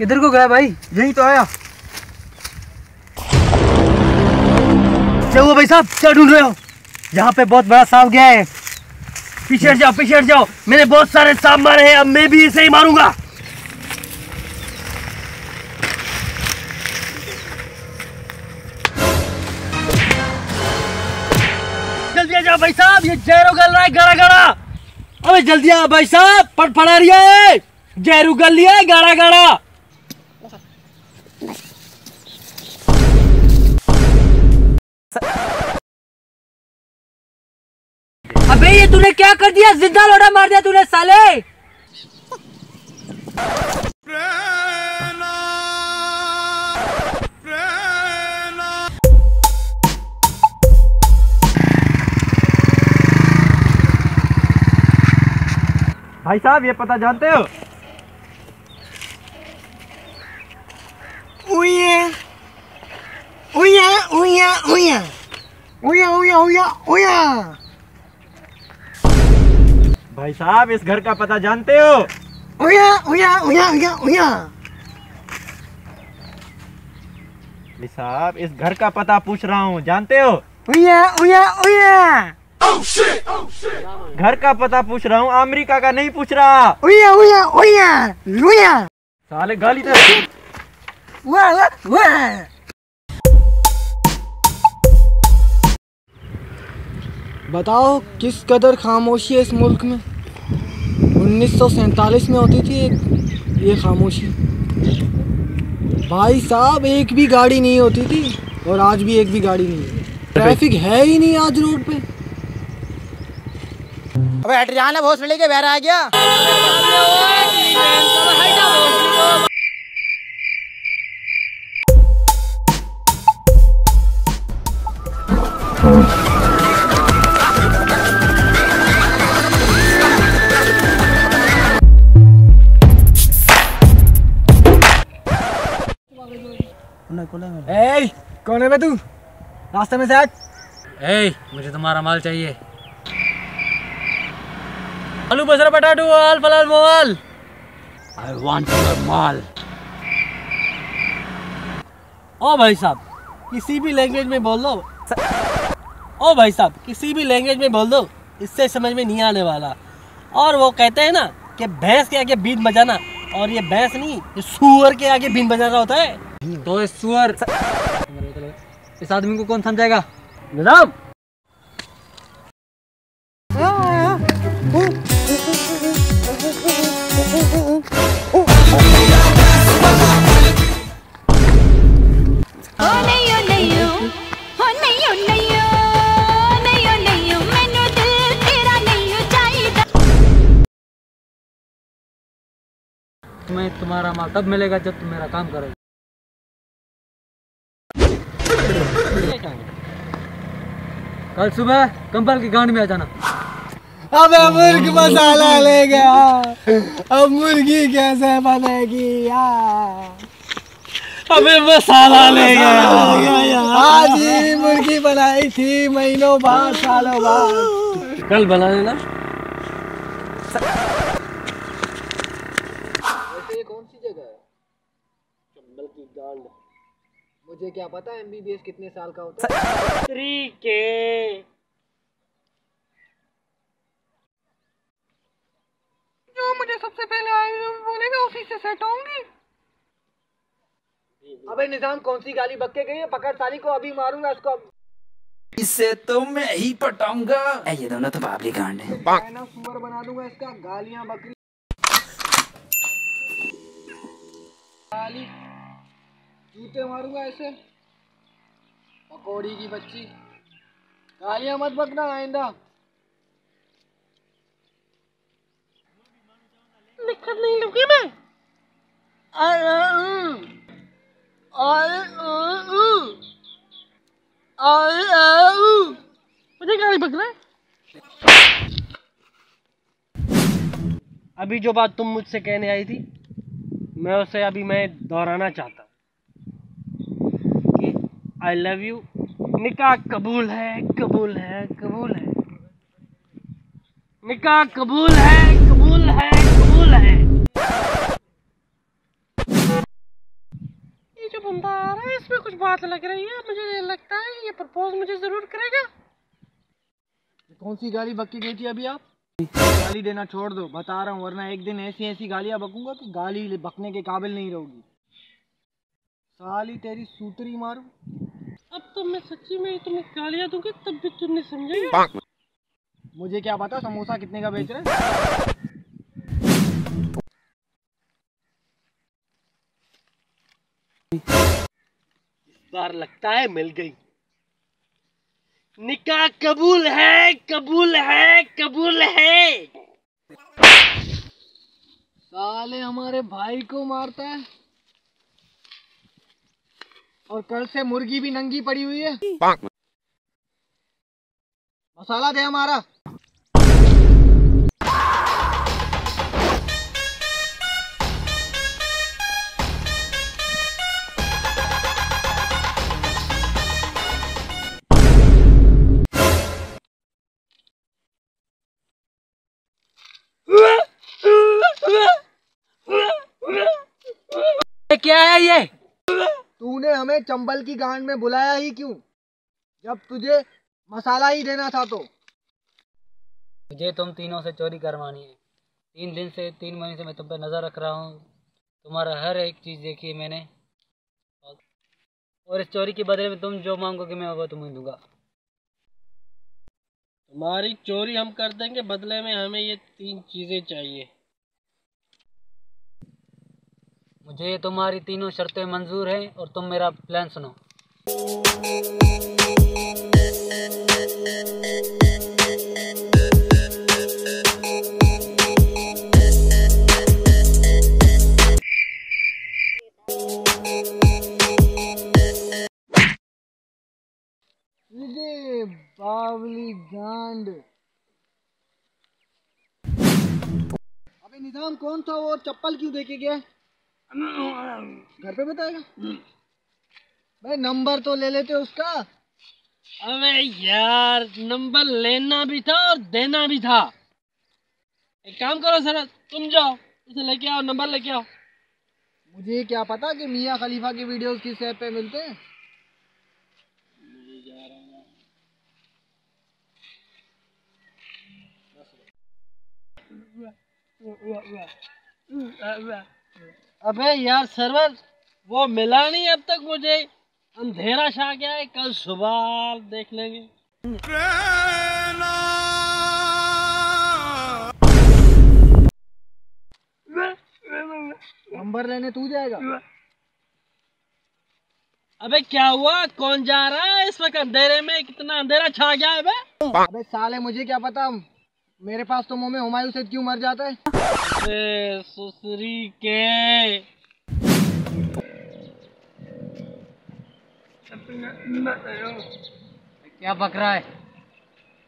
किधर को गया भाई? यही तो आया। क्या हुआ भाई साहब, क्या ढूंढ रहे हो? यहाँ पे बहुत बड़ा सांप गया है। पीछे हट जाओ, पीछे हट जाओ। मैंने बहुत सारे सांप मारे हैं, अब मैं भी इसे ही मारूंगा। जल्दी आ जाओ भाई साहब, ये जहरो गल रहा है गाड़ा गाड़ा। अबे जल्दी आ भाई साहब, फड़फड़ा रही है, जहरू गल लिया है गाड़ा गाड़ा। अबे ये तूने क्या कर दिया? जिंदा लोड़ा मार दिया तूने साले। भाई साहब ये पता जानते हो? उया उया उया उया उया उया उया उया। भाई साहब इस घर का पता जानते हो? उया उया उया उया उया। भाई साहब इस घर का पता पूछ रहा हूँ, जानते हो? उया उया उया। घर का पता पूछ रहा हूँ, अमेरिका का नहीं पूछ रहा। उया उया उया उया। साले गाली तो वाह वाह। बताओ किस कदर खामोशी है इस मुल्क में। 1947 में होती थी ये खामोशी। भाई साहब एक भी गाड़ी नहीं होती थी और आज भी एक भी गाड़ी नहीं है। ट्रैफिक है ही नहीं आज रोड पे। अबे हट जाना, बहुत के बहर आ गया। कौन है बे तू? रास्ते में से हट। मुझे तुम्हारा माल चाहिए। आलू बसरा पटाटू आल फलाल मोल। आई वांट योर माल। ओ भाई साहब किसी भी लैंग्वेज में बोल दो। ओ भाई साहब किसी भी लैंग्वेज में बोल दो, इससे समझ में नहीं आने वाला। और वो कहते हैं ना कि भैंस के आगे बीन बजाना, और ये भैंस नहीं, ये सूअर के आगे बीन बजाना होता है। तो इस सुअर इस आदमी को कौन समझाएगा? निजाम तुम्हें तुम्हारा माल तब मिलेगा जब तुम मेरा काम करोगे। कल सुबह कंपल की गांड में आ जाना। अबे मुर्ग मसाला ले गया, अब मुर्गी कैसे बनेगी यार? अबे मसाला ले गया, आज ही मुर्गी बनाई थी महीनों बाद सालों बाद। कल बना लेना। ये कौन सी जगह है? चंबल की गांड। मुझे क्या पता MBBS कितने साल का होता है। तरीके जो मुझे सबसे पहले बोलेगा उसी से सेट होंगी। अबे निजाम कौन सी गाली बक के गई है? पकड़ साली को, अभी मारूंगा इसको। इसे तो मैं ही पटाऊंगा। ये दोनों तो बाबरी गांड है। ना सुअर बना दूंगा इसका। गालियां बकरी गाली, जूते मारूंगा ऐसे। पकौड़ी की बच्ची, गालियां मत बकना आइंदा। दिक्कत नहीं लगी मैं। मुझे गाली बकना है। अभी जो बात तुम मुझसे कहने आई थी, मैं उसे अभी मैं दोहराना चाहता हूँ कि आई लव यू। निकाह कबूल है, कबूल है, कबूल है। निकाह कबूल है, कबूल है, कबूल है। इसमें कुछ बात लग रही है। मुझे लगता है ये प्रपोज मुझे जरूर करेगा। कौन सी गाली बक के गई थी अभी आप? गाली देना छोड़ दो, बता रहा हूँ, वरना एक दिन ऐसी ऐसी गालियां बकूंगा कि गाली बकने के काबिल नहीं रहोगी। साली तेरी सूतरी मारू। अब तो मैं सच्ची में तुम्हें गालियां दूंगी तब भी तुम नहीं समझेगा। मुझे क्या पता समोसा कितने का बेच रहे हैं। इस बार लगता है मिल गई। निकाह कबूल है, कबूल है, कबूल है। साले हमारे भाई को मारता है और कल से मुर्गी भी नंगी पड़ी हुई है। मसाला दे हमारा। क्या है ये? तूने हमें चंबल की गांड में बुलाया ही क्यों, जब तुझे मसाला ही देना था तो? मुझे तुम तीनों से चोरी करवानी है। 3 महीने से मैं तुम पे नजर रख रहा हूँ। तुम्हारा हर एक चीज देखी है मैंने, और इस चोरी के बदले में तुम जो मांगोगे मैं वो तुम्हें दूंगा। तुम्हारी चोरी हम कर देंगे, बदले में हमें ये 3 चीजें चाहिए। मुझे तुम्हारी तीनों शर्तें मंजूर हैं और तुम मेरा प्लान सुनो। बावली गांड। अबे निजाम कौन था वो, चप्पल क्यों देके गया? घर पे बताएगा? भाई नंबर तो ले लेते उसका। अबे यार, नंबर लेना भी था और देना भी था। एक काम करो सर, तुम जाओ उसे लेके आओ, नंबर लेके आओ। मुझे क्या पता कि मियाँ खलीफा की वीडियोस किस ऐप पे मिलते हैं। अबे यार सर्वर, वो मिला नहीं अब तक मुझे। अंधेरा छा गया है, कल सुबह देख लेंगे। नंबर लेने तू जाएगा? अबे क्या हुआ, कौन जा रहा है इस वक्त अंधेरे में? कितना अंधेरा छा गया है बे? अबे साले मुझे क्या पता, मेरे पास तो मुंह में हुमायूं से क्यों मर जाता है। अबे सुसरी के। क्या बक रहा है?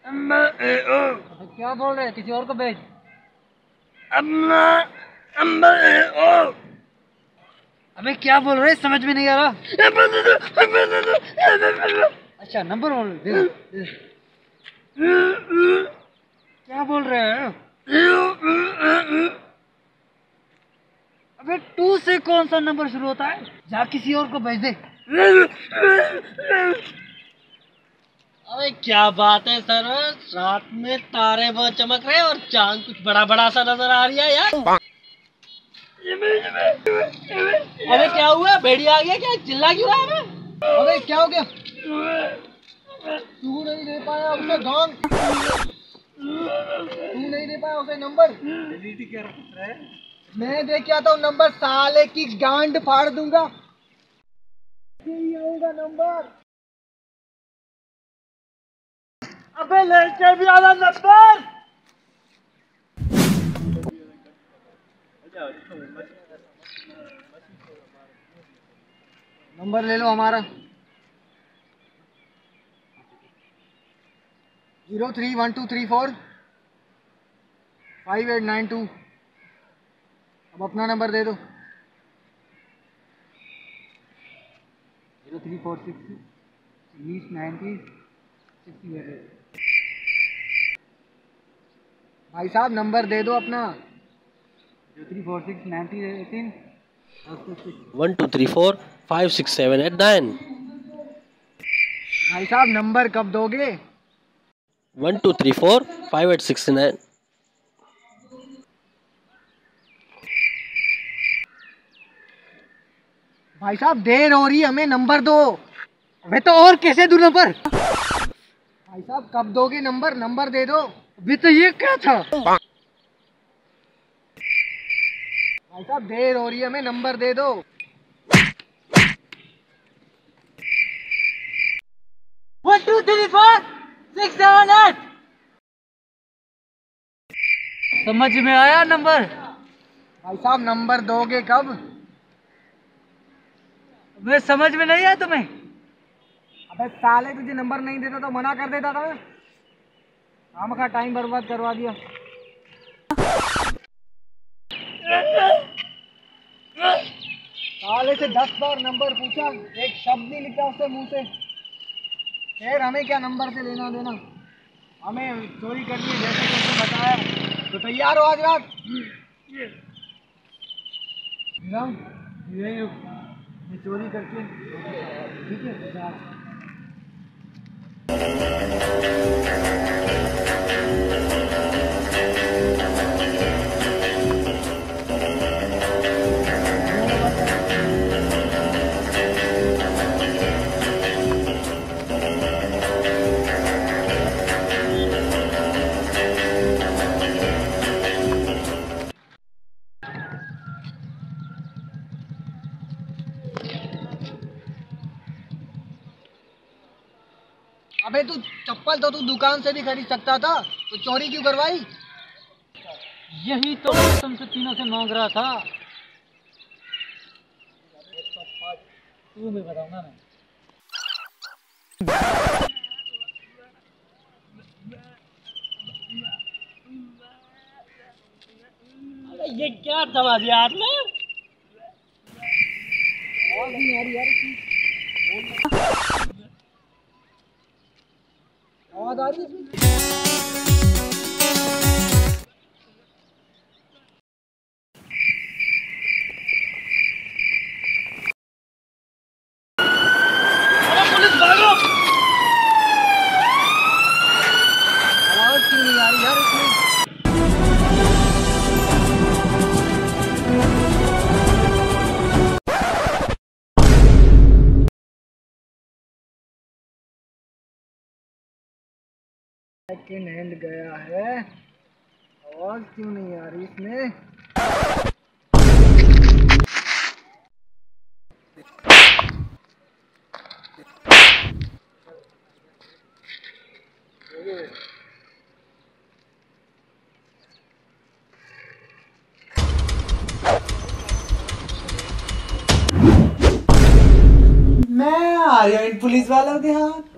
क्या बोल रहे हैं? किसी और को भेज। अबे क्या बोल रहे हैं, समझ में नहीं आ रहा। अच्छा नंबर बोल दे। क्या बोल रहे हैं? अबे 2 से कौन सा नंबर शुरू होता है? जा किसी और को भेज दे। अबे क्या बात है सर, रात में तारे बहुत चमक रहे हैं और चांद कुछ बड़ा बड़ा सा नजर आ रही है यार। अबे क्या हुआ, भेड़िया आ गया क्या? चिल्ला क्यों रहा है? अबे क्या हो गया? तू नहीं दे पाया उसे गांड, तू नहीं दे पाया उसे नंबर। मैं दे के आता हूँ नंबर, साले की गांड फाड़ दूंगा। यही आऊंगा नंबर। अबे लेके भी आना नंबर। नंबर ले लो हमारा 0312345892। अब अपना नंबर दे दो। 0346 भाई साहब नंबर दे दो अपना। 0346 9018 1 2 3 4 5 6 7 8 9। भाई साहब नंबर कब दोगे? 1 2 3 4 5 8 6 9। भाई साहब देर हो रही है, हमें नंबर दो। अबे तो और कैसे दूं नंबर? भाई साहब कब दोगे नंबर? नंबर दे दो। अभी तो ये क्या था? भाई साहब देर हो रही है, हमें नंबर दे दो। 1 2 3 4 6 7 8। समझ में आया नंबर? भाई साहब नंबर दोगे कब? वे समझ में नहीं आया तुम्हें? अबे साले तुझे नंबर नहीं देता तो मना कर देता था मैं। हम का टाइम बर्बाद करवा दिया। साले से 10 बार नंबर पूछा, एक शब्द नहीं लिखा उससे मुंह से। फिर हमें क्या नंबर से लेना देना? हमें चोरी करनी है जैसे तुमसे बताया। तो तैयार हो आज रात? यही चोरी करके ठीक है। अबे तू चप्पल तो तू दुकान से भी खरीद सकता था, तो चोरी क्यों करवाई? यही तो मैं तुमसे तीनों से मांग रहा था। तू भी बताऊंगा मैं। अरे ये क्या दबा दिया आपने? आवाज नहीं आ रही यार इसकी। आवाज आ रही है इसमें? पुलिस भागो! आवाज क्यों नहीं आ रही यार इसमें? सेकंड हैंड गया है, आवाज क्यों नहीं आ रही इसमें? मैं आ रहा हूँ पुलिस वालों के हाथ।